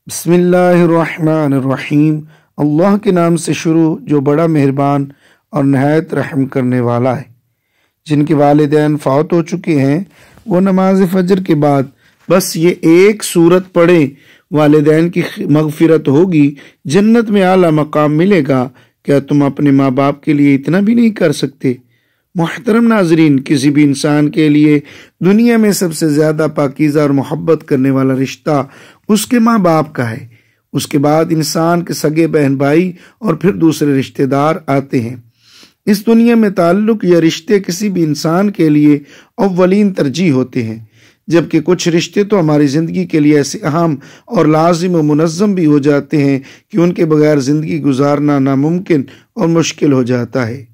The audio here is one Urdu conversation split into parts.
بسم اللہ الرحمن الرحیم۔ اللہ کے نام سے شروع جو بڑا مہربان اور نہایت رحم کرنے والا ہے۔ جن کے والدین فوت ہو چکے ہیں وہ نماز فجر کے بعد بس یہ ایک سورت پڑھیں، والدین کی مغفرت ہوگی، جنت میں اعلیٰ مقام ملے گا۔ کیا تم اپنے ماں باپ کے لیے اتنا بھی نہیں کر سکتے؟ محترم ناظرین، کسی بھی انسان کے لیے دنیا میں سب سے زیادہ پاکیزہ اور محبت کرنے والا رشتہ اس کے ماں باپ کا ہے۔ اس کے بعد انسان کے سگے بہن بھائی اور پھر دوسرے رشتہ دار آتے ہیں۔ اس دنیا میں تعلق یا رشتے کسی بھی انسان کے لیے اولین ترجیح ہوتے ہیں، جبکہ کچھ رشتے تو ہماری زندگی کے لیے ایسے اہم اور لازم و منظم بھی ہو جاتے ہیں کہ ان کے بغیر زندگی گزارنا ناممکن اور مشکل ہو جاتا ہے۔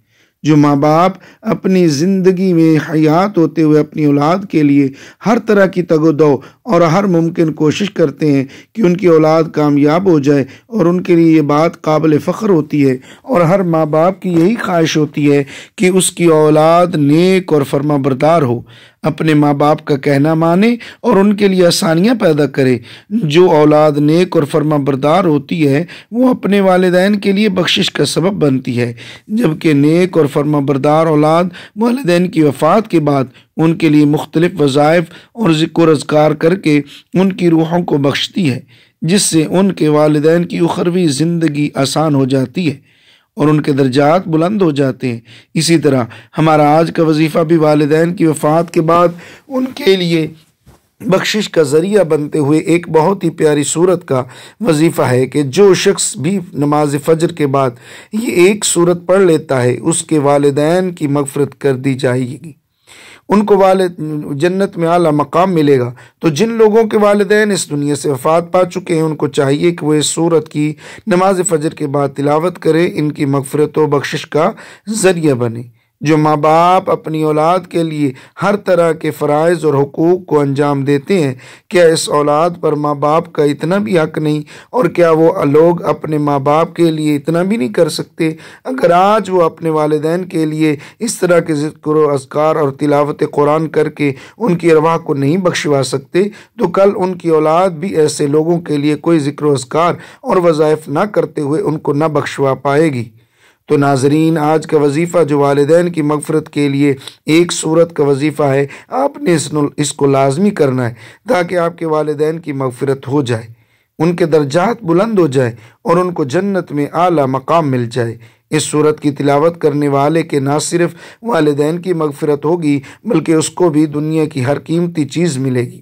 جو ماں باپ اپنی زندگی میں حیات ہوتے ہوئے اپنی اولاد کے لیے ہر طرح کی تگ و دو اور ہر ممکن کوشش کرتے ہیں کہ ان کی اولاد کامیاب ہو جائے، اور ان کے لیے یہ بات قابل فخر ہوتی ہے، اور ہر ماں باپ کی یہی خواہش ہوتی ہے کہ اس کی اولاد نیک اور فرما بردار ہو، اپنے ماں باپ کا کہنا مانے اور ان کے لیے آسانیاں پیدا کرے۔ جو اولاد نیک اور فرما بردار ہوتی ہے وہ اپنے والدین کے لیے بخشش کا سبب بنتی ہے، جبکہ نیک اور فرما بردار اولاد والدین کی وفات کے بعد ان کے لیے مختلف وظائف اور ذکر و اذکار کر کے ان کی روحوں کو بخشتی ہے، جس سے ان کے والدین کی اخروی زندگی آسان ہو جاتی ہے اور ان کے درجات بلند ہو جاتے ہیں۔ اسی طرح ہمارا آج کا وظیفہ بھی والدین کی وفات کے بعد ان کے لیے بخشش کا ذریعہ بنتے ہوئے ایک بہت ہی پیاری صورت کا وظیفہ ہے کہ جو شخص بھی نماز فجر کے بعد یہ ایک صورت پڑھ لیتا ہے اس کے والدین کی مغفرت کر دی جائے گی، ان کو جنت میں اعلیٰ مقام ملے گا۔ تو جن لوگوں کے والدین اس دنیا سے وفات پا چکے ہیں ان کو چاہیے کہ وہ اس سورت کی نماز فجر کے بعد تلاوت کریں، ان کی مغفرت و بخشش کا ذریعہ بنے۔ جو ماں باپ اپنی اولاد کے لیے ہر طرح کے فرائض اور حقوق کو انجام دیتے ہیں، کیا اس اولاد پر ماں باپ کا اتنا بھی حق نہیں؟ اور کیا وہ لوگ اپنے ماں باپ کے لیے اتنا بھی نہیں کر سکتے؟ اگر آج وہ اپنے والدین کے لیے اس طرح کے ذکر و اذکار اور تلاوت قرآن کر کے ان کی ارواح کو نہیں بخشوا سکتے تو کل ان کی اولاد بھی ایسے لوگوں کے لیے کوئی ذکر و اذکار اور وظائف نہ کرتے ہوئے ان کو نہ بخشوا پائے گی۔ تو ناظرین، آج کا وظیفہ جو والدین کی مغفرت کے لیے ایک سورت کا وظیفہ ہے، آپ نے اس کو لازمی کرنا ہے تاکہ آپ کے والدین کی مغفرت ہو جائے، ان کے درجات بلند ہو جائے اور ان کو جنت میں اعلیٰ مقام مل جائے۔ اس سورت کی تلاوت کرنے والے کے نہ صرف والدین کی مغفرت ہوگی بلکہ اس کو بھی دنیا کی ہر قیمتی چیز ملے گی۔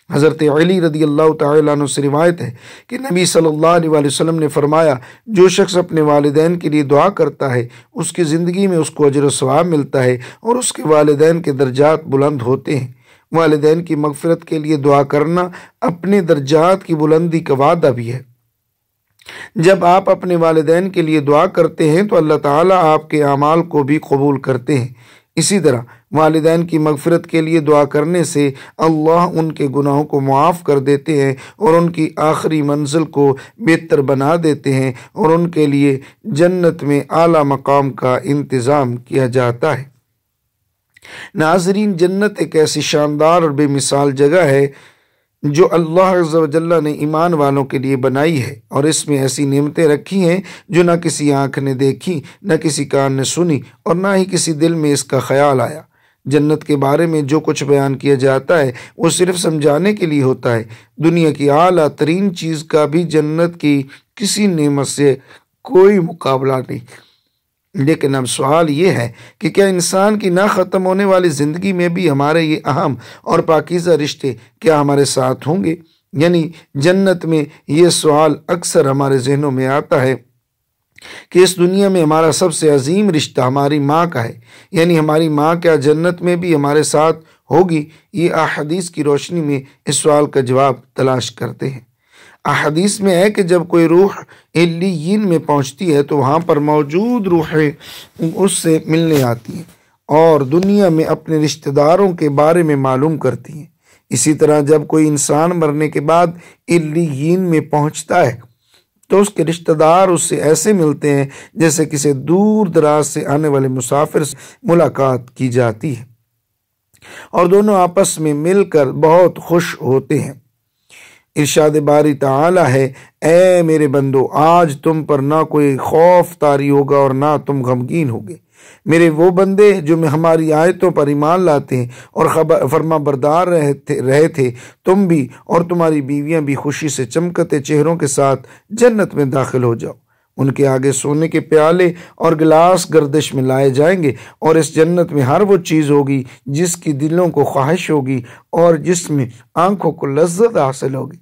حضرت علی رضی اللہ تعالیٰ عنہ سے روایت ہے کہ نبی صلی اللہ علیہ وسلم نے فرمایا، جو شخص اپنے والدین کے لیے دعا کرتا ہے اس کی زندگی میں اس کو اجر و ثواب ملتا ہے اور اس کے والدین کے درجات بلند ہوتے ہیں۔ والدین کی مغفرت کے لیے دعا کرنا اپنے درجات کی بلندی کا وعدہ بھی ہے۔ جب آپ اپنے والدین کے لیے دعا کرتے ہیں تو اللہ تعالیٰ آپ کے اعمال کو بھی قبول کرتے ہیں۔ اسی طرح والدین کی مغفرت کے لیے دعا کرنے سے اللہ ان کے گناہوں کو معاف کر دیتے ہیں اور ان کی آخری منزل کو بہتر بنا دیتے ہیں اور ان کے لیے جنت میں اعلیٰ مقام کا انتظام کیا جاتا ہے۔ ناظرین، جنت ایک ایسی شاندار اور بے مثال جگہ ہے جو اللہ عز و جل نے ایمان والوں کے لیے بنائی ہے، اور اس میں ایسی نعمتیں رکھی ہیں جو نہ کسی آنکھ نے دیکھی، نہ کسی کان نے سنی اور نہ ہی کسی دل میں اس کا خیال آیا۔ جنت کے بارے میں جو کچھ بیان کیا جاتا ہے وہ صرف سمجھانے کے لیے ہوتا ہے۔ دنیا کی اعلیٰ ترین چیز کا بھی جنت کی کسی نعمت سے کوئی مقابلہ نہیں۔ لیکن اب سوال یہ ہے کہ کیا انسان کی نہ ختم ہونے والی زندگی میں بھی ہمارے یہ اہم اور پاکیزہ رشتے کیا ہمارے ساتھ ہوں گے؟ یعنی جنت میں یہ سوال اکثر ہمارے ذہنوں میں آتا ہے کہ اس دنیا میں ہمارا سب سے عظیم رشتہ ہماری ماں کا ہے، یعنی ہماری ماں کیا جنت میں بھی ہمارے ساتھ ہوگی؟ یہ احادیث کی روشنی میں اس سوال کا جواب تلاش کرتے ہیں۔ احادیث میں ہے کہ جب کوئی روح علیین میں پہنچتی ہے تو وہاں پر موجود روحیں اس سے ملنے آتی ہیں اور دنیا میں اپنے رشتہ داروں کے بارے میں معلوم کرتی ہیں۔ اسی طرح جب کوئی انسان مرنے کے بعد علیین میں پہنچتا ہے تو اس کے رشتہ دار اس سے ایسے ملتے ہیں جیسے کسی دور دراز سے آنے والے مسافر سے ملاقات کی جاتی ہے، اور دونوں آپس میں مل کر بہت خوش ہوتے ہیں۔ ارشاد باری تعالی ہے، اے میرے بندو، آج تم پر نہ کوئی خوف طاری ہوگا اور نہ تم غمگین ہوگے۔ میرے وہ بندے جو ہماری آیتوں پر ایمان لاتے ہیں اور فرما بردار رہے تھے، تم بھی اور تمہاری بیویاں بھی خوشی سے چمکتے چہروں کے ساتھ جنت میں داخل ہو جاؤ۔ ان کے آگے سونے کے پیالے اور گلاس گردش میں لائے جائیں گے، اور اس جنت میں ہر وہ چیز ہوگی جس کی دلوں کو خواہش ہوگی اور جس میں آنکھوں کو لذت حاصل ہوگی۔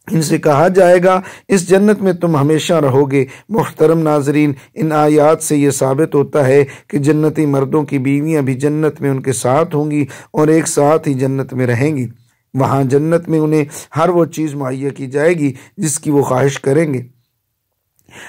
ان سے کہا جائے گا، اس جنت میں تم ہمیشہ رہو گے۔ محترم ناظرین، ان آیات سے یہ ثابت ہوتا ہے کہ جنتی مردوں کی بیویاں بھی جنت میں ان کے ساتھ ہوں گی اور ایک ساتھ ہی جنت میں رہیں گی۔ وہاں جنت میں انہیں ہر وہ چیز مہیا کی جائے گی جس کی وہ خواہش کریں گے۔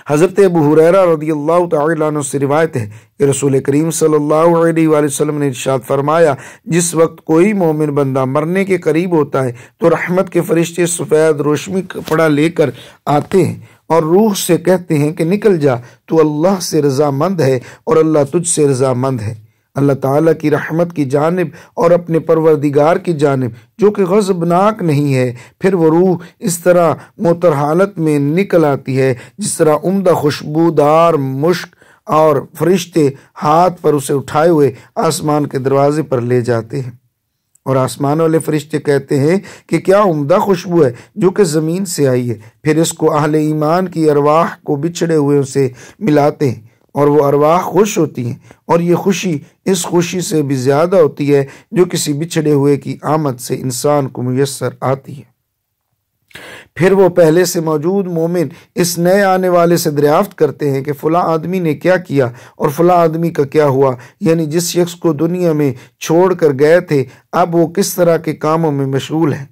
حضرت ابو ہریرہ رضی اللہ تعالیٰ عنہ سے روایت ہے کہ رسول کریم صلی اللہ علیہ وآلہ وسلم نے ارشاد فرمایا، جس وقت کوئی مومن بندہ مرنے کے قریب ہوتا ہے تو رحمت کے فرشتے سفید روشنی کپڑا لے کر آتے ہیں اور روح سے کہتے ہیں کہ نکل جا، تو اللہ سے رضامند ہے اور اللہ تجھ سے رضامند ہے۔ اللہ تعالیٰ کی رحمت کی جانب اور اپنے پروردگار کی جانب جو کہ غضبناک نہیں ہے، پھر وہ روح اس طرح معطر حالت میں نکل آتی ہے جس طرح عمدہ خوشبودار مشک، اور فرشتے ہاتھ پر اسے اٹھائے ہوئے آسمان کے دروازے پر لے جاتے ہیں، اور آسمان والے فرشتے کہتے ہیں کہ کیا عمدہ خوشبو ہے جو کہ زمین سے آئی ہے۔ پھر اس کو اہل ایمان کی ارواح کو بچھڑے ہوئے سے ملاتے ہیں اور وہ ارواح خوش ہوتی ہیں، اور یہ خوشی اس خوشی سے بھی زیادہ ہوتی ہے جو کسی بچھڑے ہوئے کی آمد سے انسان کو میسر آتی ہے۔ پھر وہ پہلے سے موجود مومن اس نئے آنے والے سے دریافت کرتے ہیں کہ فلاں آدمی نے کیا کیا اور فلاں آدمی کا کیا ہوا، یعنی جس شخص کو دنیا میں چھوڑ کر گئے تھے اب وہ کس طرح کے کاموں میں مشغول ہے۔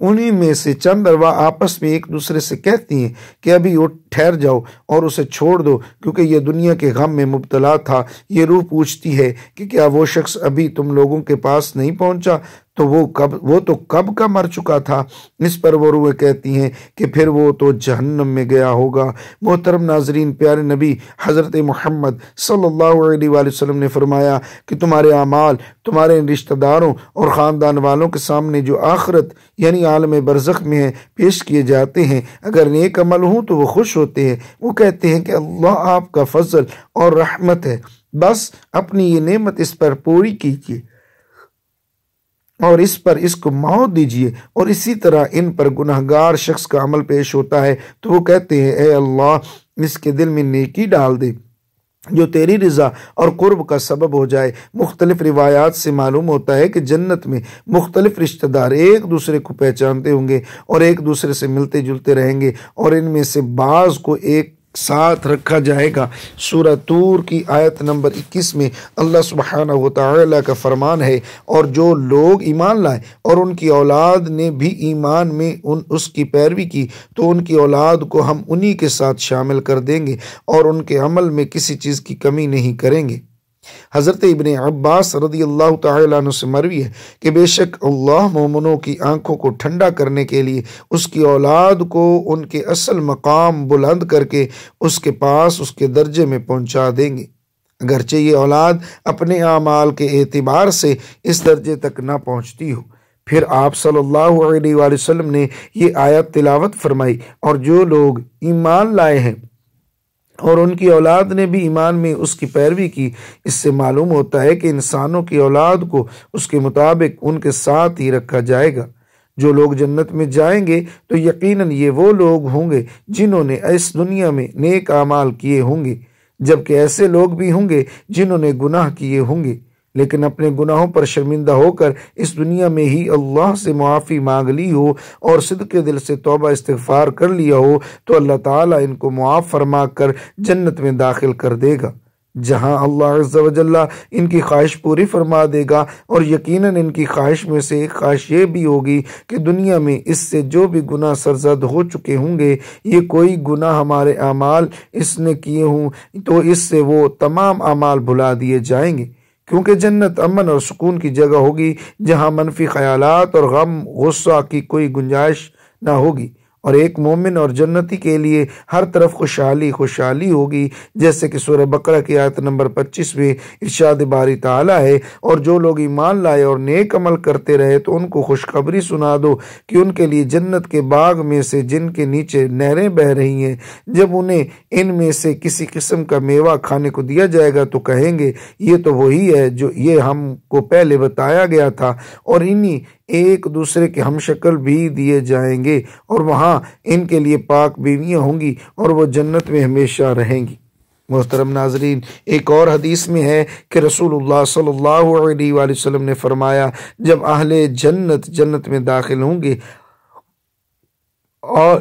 انہی میں سے چند ارواح آپس میں ایک دوسرے سے کہتی ہیں کہ ابھی اٹھ ٹھہر جاؤ اور اسے چھوڑ دو، کیونکہ یہ دنیا کے غم میں مبتلا تھا۔ یہ روح پوچھتی ہے کہ کیا وہ شخص ابھی تم لوگوں کے پاس نہیں پہنچا، تو وہ تو کب کا مر چکا تھا۔ اس پر وہ روح کہتی ہیں کہ پھر وہ تو جہنم میں گیا ہوگا۔ محترم ناظرین، پیارے نبی حضرت محمد صلی اللہ علیہ وآلہ وسلم نے فرمایا کہ تمہارے اعمال تمہارے رشتہ داروں اور خاندان والوں کے سامنے جو آخرت یعنی عالم برزخ میں ہے پیش کیے جاتے ہیں۔ اگر نیک عمل ہوں تو وہ خوش ہوتے ہیں، وہ کہتے ہیں کہ اللہ آپ کا فضل اور رحمت ہے، بس اپنی یہ نعمت اس پر پوری کیجیے اور اس کو موت دیجیے۔ اور اسی طرح ان پر گناہگار شخص کا عمل پیش ہوتا ہے تو وہ کہتے ہیں اے اللہ اس کے دل میں نیکی ڈال دے جو تیری رضا اور قرب کا سبب ہو جائے۔ مختلف روایات سے معلوم ہوتا ہے کہ جنت میں مختلف رشتہ دار ایک دوسرے کو پہچانتے ہوں گے اور ایک دوسرے سے ملتے جلتے رہیں گے، اور ان میں سے بعض کو ایک ساتھ رکھا جائے گا۔ سورہ طور کی آیت نمبر 21 میں اللہ سبحانہ وتعالی کا فرمان ہے، اور جو لوگ ایمان لائے اور ان کی اولاد نے بھی ایمان میں اس کی پیروی کی تو ان کی اولاد کو ہم انہی کے ساتھ شامل کر دیں گے اور ان کے عمل میں کسی چیز کی کمی نہیں کریں گے۔ حضرت ابن عباس رضی اللہ تعالیٰ عنہ سے مروی ہے کہ بے شک اللہ مومنوں کی آنکھوں کو ٹھنڈا کرنے کے لیے اس کی اولاد کو ان کے اصل مقام بلند کر کے اس کے پاس اس کے درجے میں پہنچا دیں گے، اگرچہ یہ اولاد اپنے اعمال کے اعتبار سے اس درجے تک نہ پہنچتی ہو۔ پھر آپ صلی اللہ علیہ وآلہ وسلم نے یہ آیت تلاوت فرمائی، اور جو لوگ ایمان لائے ہیں اور ان کی اولاد نے بھی ایمان میں اس کی پیروی کی، اس سے معلوم ہوتا ہے کہ انسانوں کی اولاد کو اس کے مطابق ان کے ساتھ ہی رکھا جائے گا۔ جو لوگ جنت میں جائیں گے تو یقیناً یہ وہ لوگ ہوں گے جنہوں نے اس دنیا میں نیک اعمال کیے ہوں گے، جبکہ ایسے لوگ بھی ہوں گے جنہوں نے گناہ کیے ہوں گے لیکن اپنے گناہوں پر شرمندہ ہو کر اس دنیا میں ہی اللہ سے معافی مانگ لی ہو اور صدق دل سے توبہ استغفار کر لیا ہو تو اللہ تعالیٰ ان کو معاف فرما کر جنت میں داخل کر دے گا، جہاں اللہ عز و جل ان کی خواہش پوری فرما دے گا۔ اور یقیناً ان کی خواہش میں سے ایک خواہش یہ بھی ہوگی کہ دنیا میں اس سے جو بھی گناہ سرزد ہو چکے ہوں گے، یہ کوئی گناہ ہمارے اعمال اس نے کیے ہوں تو اس سے وہ تمام اعمال بھلا دیے جائیں گے، کیونکہ جنت امن اور سکون کی جگہ ہوگی جہاں منفی خیالات اور غم غصہ کی کوئی گنجائش نہ ہوگی، اور ایک مومن اور جنتی کے لیے ہر طرف خوشحالی خوشحالی ہوگی، جیسے کہ سورہ بقرہ کی آیت نمبر 25 میں ارشاد باری تعالی ہے، اور جو لوگ ایمان لائے اور نیک عمل کرتے رہے تو ان کو خوشخبری سنا دو کہ ان کے لیے جنت کے باغ میں سے جن کے نیچے نہریں بہہ رہی ہیں، جب انہیں ان میں سے کسی قسم کا میوہ کھانے کو دیا جائے گا تو کہیں گے یہ تو وہی ہے جو یہ ہم کو پہلے بتایا گیا تھا، اور انہی ایک دوسرے کے ہم شکل بھی دیے جائیں گے، اور وہاں ان کے لیے پاک بیویاں ہوں گی اور وہ جنت میں ہمیشہ رہیں گی۔ محترم ناظرین، ایک اور حدیث میں ہے کہ رسول اللہ صلی اللہ علیہ وآلہ وسلم نے فرمایا، جب اہل جنت میں داخل ہوں گے اور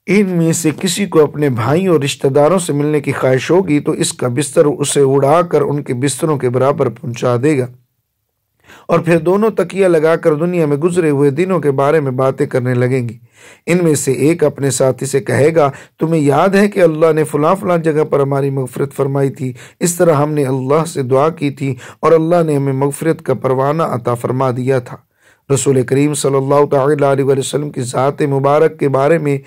ان میں سے کسی کو اپنے بھائیوں اور رشتہ داروں سے ملنے کی خواہش ہوگی تو اس کا بستر اسے اڑا کر ان کے بستروں کے برابر پہنچا دے گا، اور پھر دونوں تکیہ لگا کر دنیا میں گزرے ہوئے دنوں کے بارے میں باتیں کرنے لگیں گی۔ ان میں سے ایک اپنے ساتھی سے کہے گا، تمہیں یاد ہے کہ اللہ نے فلاں فلاں جگہ پر ہماری مغفرت فرمائی تھی، اس طرح ہم نے اللہ سے دعا کی تھی اور اللہ نے ہمیں مغفرت کا پروانہ عطا فرما دیا تھا۔ رسول کریم صلی اللہ تعالی علیہ وسلم کی ذات مبارک کے بارے میں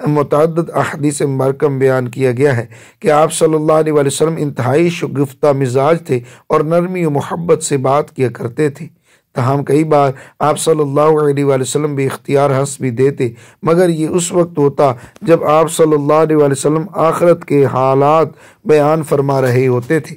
متعدد احادیث مبارکہ بیان کیا گیا ہے کہ آپ صلی اللہ علیہ وسلم انتہائی شگفتہ مزاج تھے اور نرمی و محبت سے بات کیا کرتے تھے، تاہم کئی بار آپ صلی اللہ علیہ وسلم بھی اختیار ہنس بھی دیتے، مگر یہ اس وقت ہوتا جب آپ صلی اللہ علیہ وسلم آخرت کے حالات بیان فرما رہے ہوتے تھے۔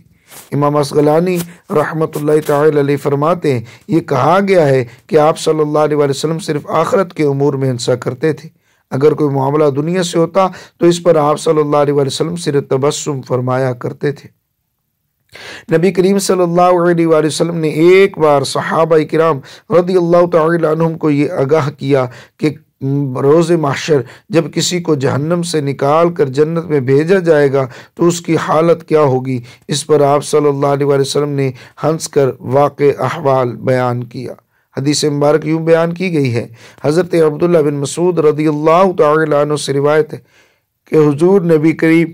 امام اسقلانی رحمۃ اللہ تعالی علیہ فرماتے ہیں، یہ کہا گیا ہے کہ آپ صلی اللہ علیہ وسلم صرف آخرت کے امور میں ہنسا کرتے تھے، اگر کوئی معاملہ دنیا سے ہوتا تو اس پر آپ صلی اللہ علیہ وسلم صرف تبسم فرمایا کرتے تھے۔ نبی کریم صلی اللہ علیہ وسلم نے ایک بار صحابہ کرام رضی اللہ تعالی عنہم کو یہ آگاہ کیا کہ روز محشر جب کسی کو جہنم سے نکال کر جنت میں بھیجا جائے گا تو اس کی حالت کیا ہوگی۔ اس پر آپ صلی اللہ علیہ وسلم نے ہنس کر واقع احوال بیان کیا۔ حدیث مبارک یوں بیان کی گئی ہے، حضرت عبداللہ بن مسعود رضی اللہ تعالی عنہ سے روایت ہے کہ حضور نبی کریم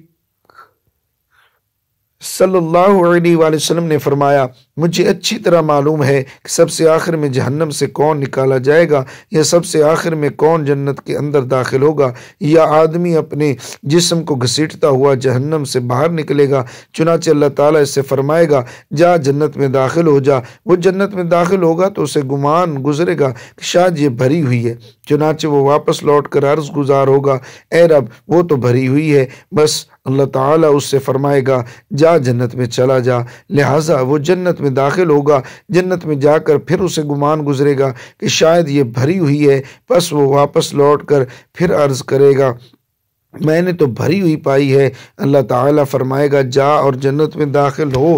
صلی اللہ علیہ وآلہ وسلم نے فرمایا، مجھے اچھی طرح معلوم ہے کہ سب سے آخر میں جہنم سے کون نکالا جائے گا، یا سب سے آخر میں کون جنت کے اندر داخل ہوگا، یا آدمی اپنے جسم کو گھسیٹتا ہوا جہنم سے باہر نکلے گا۔ چنانچہ اللہ تعالیٰ اس سے فرمائے گا، جا جنت میں داخل ہو جا۔ وہ جنت میں داخل ہوگا تو اسے گمان گزرے گا کہ شاید یہ بھری ہوئی ہے، چنانچہ وہ واپس لوٹ کر عرض گزار ہوگا، اے رب وہ تو بھری ہوئی ہے۔ بس اللہ تعالیٰ اس سے فرمائے گا، جا جنت میں چلا جا۔ لہٰذا وہ جنت میں داخل ہوگا، جنت میں جا کر پھر اسے گمان گزرے گا کہ شاید یہ بھری ہوئی ہے، پس وہ واپس لوٹ کر پھر عرض کرے گا، میں نے تو بھری ہوئی پائی ہے۔ اللہ تعالیٰ فرمائے گا، جا اور جنت میں داخل ہو،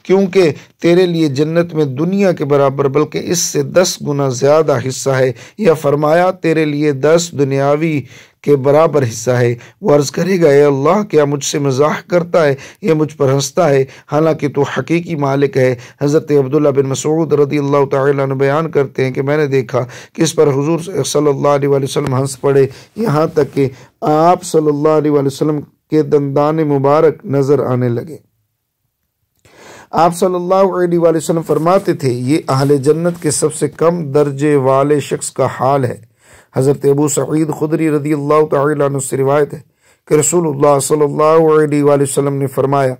کیونکہ تیرے لیے جنت میں دنیا کے برابر بلکہ اس سے 10 گنا زیادہ حصہ ہے، یا فرمایا تیرے لیے 10 دنیاوی کے برابر حصہ ہے۔ وہ عرض کرے گا، اے اللہ کیا مجھ سے مزاح کرتا ہے یا مجھ پر ہنستا ہے، حالانکہ تو حقیقی مالک ہے۔ حضرت عبداللہ بن مسعود رضی اللہ تعالیٰ عنہ بیان کرتے ہیں کہ میں نے دیکھا کہ اس پر حضور صلی اللہ علیہ وسلم ہنس پڑے، یہاں تک کہ آپ صلی اللہ علیہ وسلم کے دندان مبارک نظر آنے لگے۔ آپ صلی اللہ علیہ وسلم فرماتے تھے، یہ اہل جنت کے سب سے کم درجے والے شخص کا حال ہے۔ حضرت ابو سعید خدری رضی اللہ تعالی عنہ سے روایت ہے کہ رسول اللہ صلی اللہ علیہ وسلم نے فرمایا،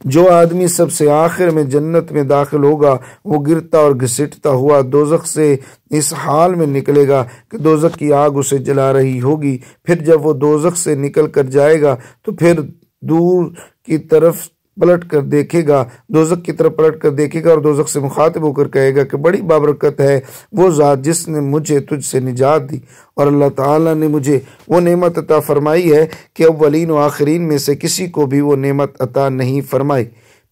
جو آدمی سب سے آخر میں جنت میں داخل ہوگا وہ گرتا اور گھسٹتا ہوا دوزخ سے اس حال میں نکلے گا کہ دوزخ کی آگ اسے جلا رہی ہوگی۔ پھر جب وہ دوزخ سے نکل کر جائے گا تو پھر دور کی طرف پلٹ کر دیکھے گا، دوزخ کی طرف پلٹ کر دیکھے گا اور دوزخ سے مخاطب ہو کر کہے گا کہ بڑی بابرکت ہے وہ ذات جس نے مجھے تجھ سے نجات دی، اور اللہ تعالیٰ نے مجھے وہ نعمت عطا فرمائی ہے کہ اولین و آخرین میں سے کسی کو بھی وہ نعمت عطا نہیں فرمائی۔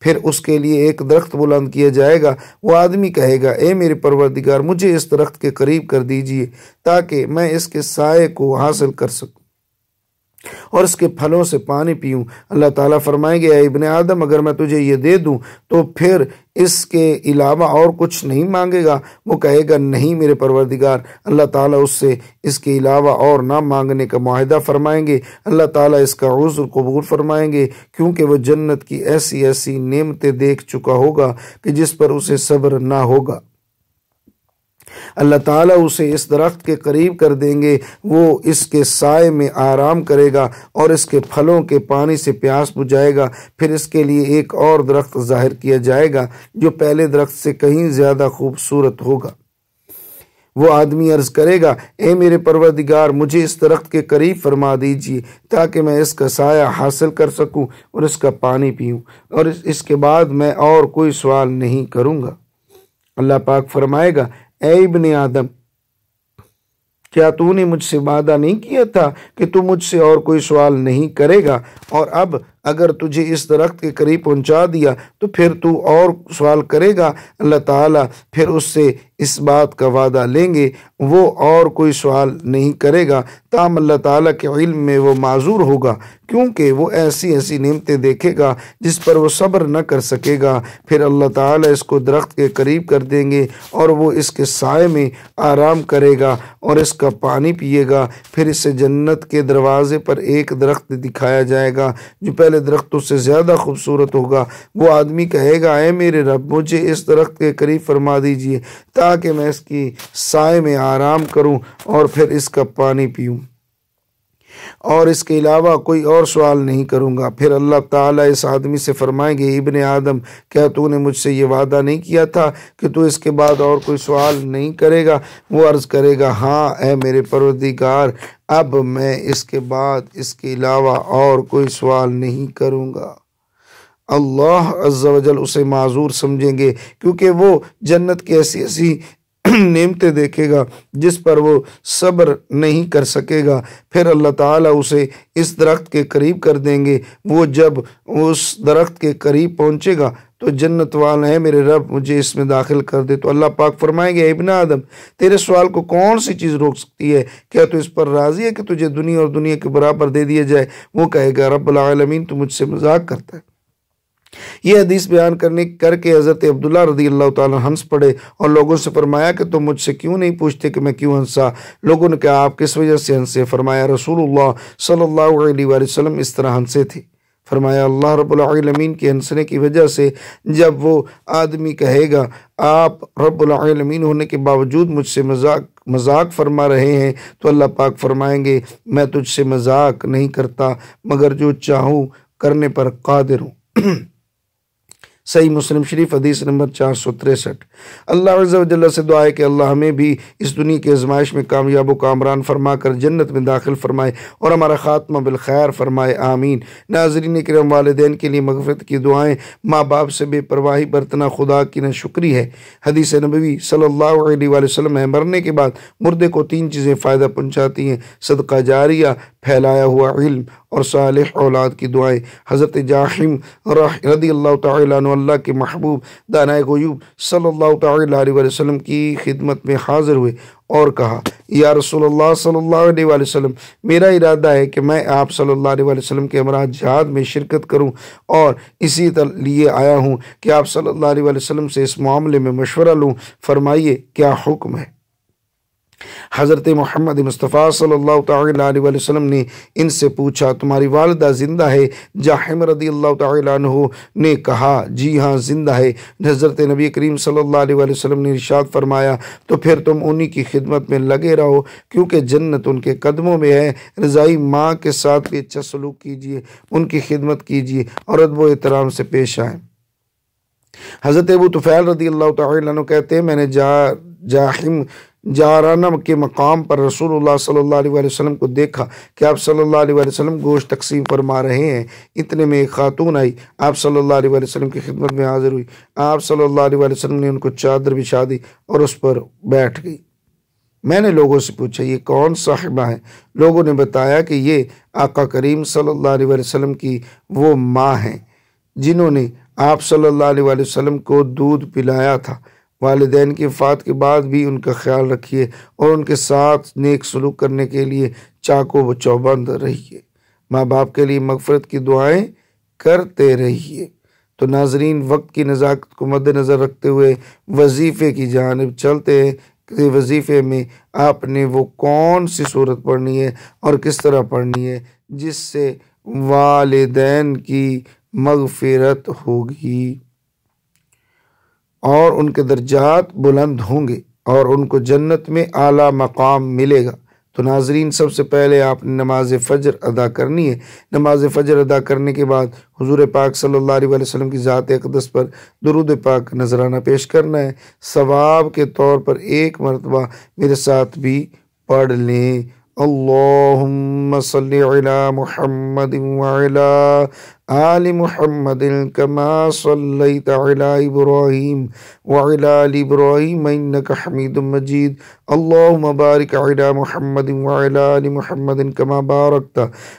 پھر اس کے لیے ایک درخت بلند کیا جائے گا، وہ آدمی کہے گا، اے میرے پروردگار مجھے اس درخت کے قریب کر دیجئے تاکہ میں اس کے سائے کو حاصل کر سکوں اور اس کے پھلوں سے پانی پیوں۔ اللہ تعالیٰ فرمائیں گے، اے ابن آدم اگر میں تجھے یہ دے دوں تو پھر اس کے علاوہ اور کچھ نہیں مانگے گا؟ وہ کہے گا، نہیں میرے پروردگار۔ اللہ تعالیٰ اس سے اس کے علاوہ اور نہ مانگنے کا معاہدہ فرمائیں گے۔ اللہ تعالیٰ اس کا عذر قبول فرمائیں گے، کیونکہ وہ جنت کی ایسی ایسی نعمتیں دیکھ چکا ہوگا کہ جس پر اسے صبر نہ ہوگا۔ اللہ تعالیٰ اسے اس درخت کے قریب کر دیں گے، وہ اس کے سائے میں آرام کرے گا اور اس کے پھلوں کے پانی سے پیاس بجھائے گا۔ پھر اس کے لیے ایک اور درخت ظاہر کیا جائے گا جو پہلے درخت سے کہیں زیادہ خوبصورت ہوگا۔ وہ آدمی عرض کرے گا، اے میرے پروردگار، مجھے اس درخت کے قریب فرما دیجیے تاکہ میں اس کا سایہ حاصل کر سکوں اور اس کا پانی پیوں، اور اس کے بعد میں اور کوئی سوال نہیں کروں گا۔ اللہ پاک فرمائے گا، اے ابن آدم، کیا تو نے مجھ سے وعدہ نہیں کیا تھا کہ تو مجھ سے اور کوئی سوال نہیں کرے گا؟ اور اب اگر تجھے اس درخت کے قریب پہنچا دیا تو پھر تو اور سوال کرے گا؟ اللہ تعالیٰ پھر اس سے اس بات کا وعدہ لیں گے، وہ اور کوئی سوال نہیں کرے گا، تاہم اللہ تعالیٰ کے علم میں وہ معذور ہوگا، کیونکہ وہ ایسی ایسی نعمتیں دیکھے گا جس پر وہ صبر نہ کر سکے گا۔ پھر اللہ تعالیٰ اس کو درخت کے قریب کر دیں گے اور وہ اس کے سائے میں آرام کرے گا اور اس کا پانی پیے گا۔ پھر اسے جنت کے دروازے پر ایک درخت دکھایا جائے گا جو پہلے درختوں سے زیادہ خوبصورت ہوگا۔ وہ آدمی کہے گا، اے میرے رب، مجھے اس درخت کے قریب فرما دیجیے تاکہ میں اس کی سائے میں آرام کروں اور پھر اس کا پانی پیوں، اور اس کے علاوہ کوئی اور سوال نہیں کروں گا۔ پھر اللہ تعالیٰ اس آدمی سے فرمائیں گے، ابن آدم، کیا تو نے مجھ سے یہ وعدہ نہیں کیا تھا کہ تو اس کے بعد اور کوئی سوال نہیں کرے گا؟ وہ عرض کرے گا، ہاں اے میرے پروردگار، اب میں اس کے بعد اس کے علاوہ اور کوئی سوال نہیں کروں گا۔ اللہ عز و جل اسے معذور سمجھیں گے، کیونکہ وہ جنت کی ایسی ایسی نعمتیں دیکھے گا جس پر وہ صبر نہیں کر سکے گا۔ پھر اللہ تعالیٰ اسے اس درخت کے قریب کر دیں گے۔ وہ جب اس درخت کے قریب پہنچے گا تو جنت والا، ہے میرے رب، مجھے اس میں داخل کر دے۔ تو اللہ پاک فرمائیں گے، ابن آدم، تیرے سوال کو کون سی چیز روک سکتی ہے؟ کیا تو اس پر راضی ہے کہ تجھے دنیا اور دنیا کے برابر دے دیا جائے؟ وہ کہے گا، رب العالمین تو مجھ سے مذاق کرتا ہے۔ یہ حدیث بیان کر کے حضرت عبداللہ رضی اللہ تعالیٰ ہنس پڑے اور لوگوں سے فرمایا کہ تم مجھ سے کیوں نہیں پوچھتے کہ میں کیوں ہنسا؟ لوگوں نے کہا، آپ کس وجہ سے ہنسے؟ فرمایا، رسول اللہ صلی اللہ علیہ وآلہ وسلم اس طرح ہنسے تھے۔ فرمایا، اللہ رب العالمین کے ہنسنے کی وجہ سے جب وہ آدمی کہے گا، آپ رب العالمین ہونے کے باوجود مجھ سے مذاق فرما رہے ہیں، تو اللہ پاک فرمائیں گے، میں تجھ سے مذاق نہیں کرتا مگر جو چاہوں کرنے پر قادر ہوں۔ صحیح مسلم شریف حدیث نمبر 463۔ اللہ عز و جل سے دعا ہے کہ اللہ ہمیں بھی اس دنیا کی آزمائش میں کامیاب و کامران فرما کر جنت میں داخل فرمائے اور ہمارا خاتمہ بالخیر فرمائے، آمین۔ ناظرین کرام، والدین کے لیے مغفرت کی دعائیں، ماں باپ سے بے پرواہی برتنا خدا کی ناشکری ہے۔ حدیث نبوی صلی اللہ علیہ وآلہ وسلم ہے، مرنے کے بعد مردے کو 3 چیزیں فائدہ پہنچاتی ہیں: صدقہ جاریہ، پھیلایا ہوا علم اور صالح اولاد کی دعائیں۔ حضرت جاحم رضی اللہ تعالیٰ عنہ اللہ کے محبوب دانائے غیوب صلی اللہ تعالیٰ علیہ وسلم کی خدمت میں حاضر ہوئے اور کہا، یا رسول اللہ صلی اللہ علیہ وسلم، میرا ارادہ ہے کہ میں آپ صلی اللہ علیہ وسلم کے ہمراہ جہاد میں شرکت کروں اور اسی لیے آیا ہوں کہ آپ صلی اللہ علیہ وسلم سے اس معاملے میں مشورہ لوں، فرمائیے کیا حکم ہے؟ حضرت محمد مصطفیٰ صلی اللہ تعالیٰ علیہ وسلم نے ان سے پوچھا، تمہاری والدہ زندہ ہے؟ جاحم رضی اللہ تعالیٰ عنہ نے کہا، جی ہاں زندہ ہے۔ حضرت نبی کریم صلی اللہ علیہ وسلم نے ارشاد فرمایا، تو پھر تم انہی کی خدمت میں لگے رہو کیونکہ جنت ان کے قدموں میں ہے۔ رضائی ماں کے ساتھ بھی اچھا سلوک کیجیے، ان کی خدمت کیجیے اور ادب و احترام سے پیش آئیں۔ حضرت ابو طفیل رضی اللہ تعالیٰ عنہ کہتے ہیں، میں نے جاحم جارانہ کے مقام پر رسول اللہ صلی اللہ علیہ وسلم کو دیکھا کہ آپ صلی اللہ علیہ وسلم گوشت تقسیم فرما رہے ہیں۔ اتنے میں ایک خاتون آئی، آپ صلی اللہ علیہ وسلم کی خدمت میں حاضر ہوئی۔ آپ صلی اللہ علیہ وسلم نے ان کو چادر بچھا دی اور اس پر بیٹھ گئی۔ میں نے لوگوں سے پوچھا، یہ کون صاحبہ ہیں؟ لوگوں نے بتایا کہ یہ آقا کریم صلی اللہ علیہ وسلم کی وہ ماں ہیں جنہوں نے آپ صلی اللہ علیہ وسلم کو دودھ پلایا تھا۔ والدین کی وفات کے بعد بھی ان کا خیال رکھیے اور ان کے ساتھ نیک سلوک کرنے کے لیے چاق و چوبند رہیے۔ ماں باپ کے لیے مغفرت کی دعائیں کرتے رہیے۔ تو ناظرین، وقت کی نزاکت کو مد نظر رکھتے ہوئے وظیفے کی جانب چلتے ہیں کہ وظیفے میں آپ نے وہ کون سی صورت پڑھنی ہے اور کس طرح پڑھنی ہے جس سے والدین کی مغفرت ہوگی اور ان کے درجات بلند ہوں گے۔ اور ان کو جنت میں اعلیٰ مقام ملے گا۔ تو ناظرین، سب سے پہلے آپ نے نماز فجر ادا کرنی ہے۔ نماز فجر ادا کرنے کے بعد حضور پاک صلی اللہ علیہ وسلم کی ذات اقدس پر درود پاک نذرانہ پیش کرنا ہے۔ ثواب کے طور پر ایک مرتبہ میرے ساتھ بھی پڑھ لیں، اللہم صلی علی محمد وعلی آل محمد کما صلیت علی ابراہیم وعلی آل ابراہیم انک حمید مجید، اللہم بارک علی محمد وعلی آل محمد کما بارکت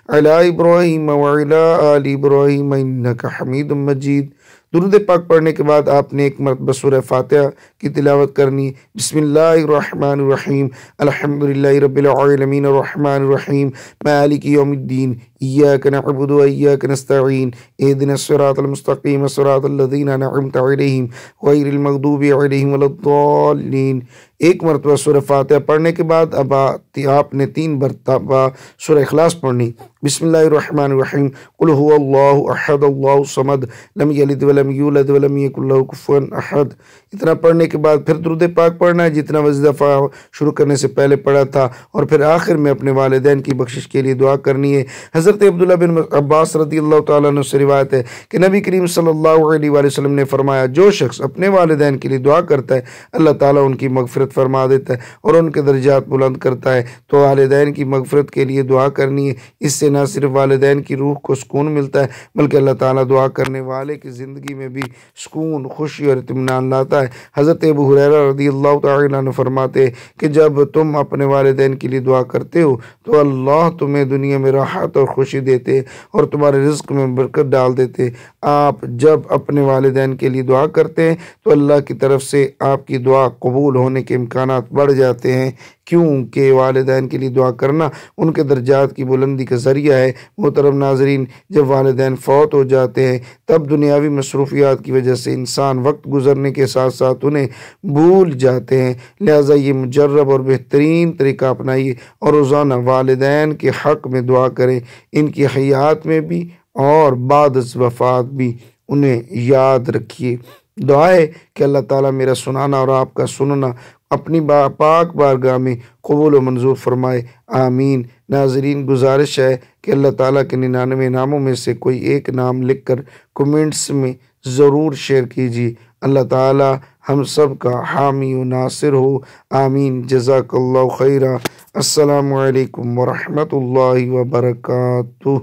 علی ابراہیم وعلی آل ابراہیم انک حمید مجید۔ درود پاک پڑھنے کے بعد آپ نے ایک مرتبہ سورہ فاتحہ کی تلاوت کرنی۔ بسم اللہ الرحمن الرحیم، الحمدللہ رب العالمین الرحمن الرحیم مالک یوم الدین، ایاک نعبد و ایاک نستعین، اہدنا الصراط المستقیم صراط الذین انعمت علیہم غیر المغضوب علیہم ولا الضالین۔ ایک مرتبہ سورہ فاتحہ پڑھنے کے بعد اب آپ نے 3 مرتبہ سورہ اخلاص پڑھنی۔ بسم اللہ الرحمن الرحیم، قل هو اللہ احد اللہ الصمد لم یلد ولم یولد ولم یکن لہ کفوا احد۔ اتنا پڑھنے کے بعد پھر درود پاک پڑھنا ہے، جتنا وظیفہ شروع کرنے سے پہلے پڑھا تھا، اور پھر آخر میں اپنے والدین کی بخشش کے لیے دعا کرنی ہے۔ حضرت عبداللہ بن عباس رضی اللہ تعالیٰ عنہ سے روایت ہے کہ نبی کریم صلی اللہ علیہ وآلہ وسلم نے فرمایا، جو شخص اپنے والدین کے لیے دعا کرتا ہے اللہ تعالیٰ ان کی مغفرت فرما دیتا ہے اور ان کے درجات بلند کرتا ہے۔ تو والدین کی مغفرت کے لیے دعا کرنی ہے، اس سے نہ صرف والدین کی روح کو سکون ملتا ہے بلکہ اللہ تعالیٰ دعا کرنے والے کی زندگی میں بھی سکون، خوشی اور اطمینان لاتا ہے۔ حضرت ابو ہریرہ رضی اللہ تعالیٰ عنہ فرماتے ہیں کہ جب تم اپنے والدین کے لیے دعا کرتے ہو تو اللہ تمہیں دنیا میں راحت اور خوشی دیتے اور تمہارے رزق میں برکت ڈال دیتے۔ آپ جب اپنے والدین کے لیے دعا کرتے ہیں تو اللہ کی طرف سے آپ کی دعا قبول ہونے کے امکانات بڑھ جاتے ہیں، کیونکہ والدین کے لیے دعا کرنا ان کے درجات کی بلندی کا ذریعہ ہے۔ محترم ناظرین، جب والدین فوت ہو جاتے ہیں تب دنیاوی مصروفیات کی وجہ سے انسان وقت گزرنے کے ساتھ ساتھ انہیں بھول جاتے ہیں، لہٰذا یہ مجرب اور بہترین طریقہ اپنائیے اور روزانہ والدین کے حق میں دعا کریں، ان کی حیات میں بھی اور بعد از وفات بھی انہیں یاد رکھیے۔ دعا ہے کہ اللہ تعالیٰ میرا سنانا اور آپ کا سننا اپنی پاک بارگاہ میں قبول و منظور فرمائے، آمین۔ ناظرین، گزارش ہے کہ اللہ تعالیٰ کے 99 ناموں میں سے کوئی ایک نام لکھ کر کمنٹس میں ضرور شیئر کیجیے۔ اللہ تعالیٰ ہم سب کا حامی و ناصر ہو، آمین۔ جزاک اللہ خیرہ۔ السلام علیکم ورحمۃ اللہ وبرکاتہ۔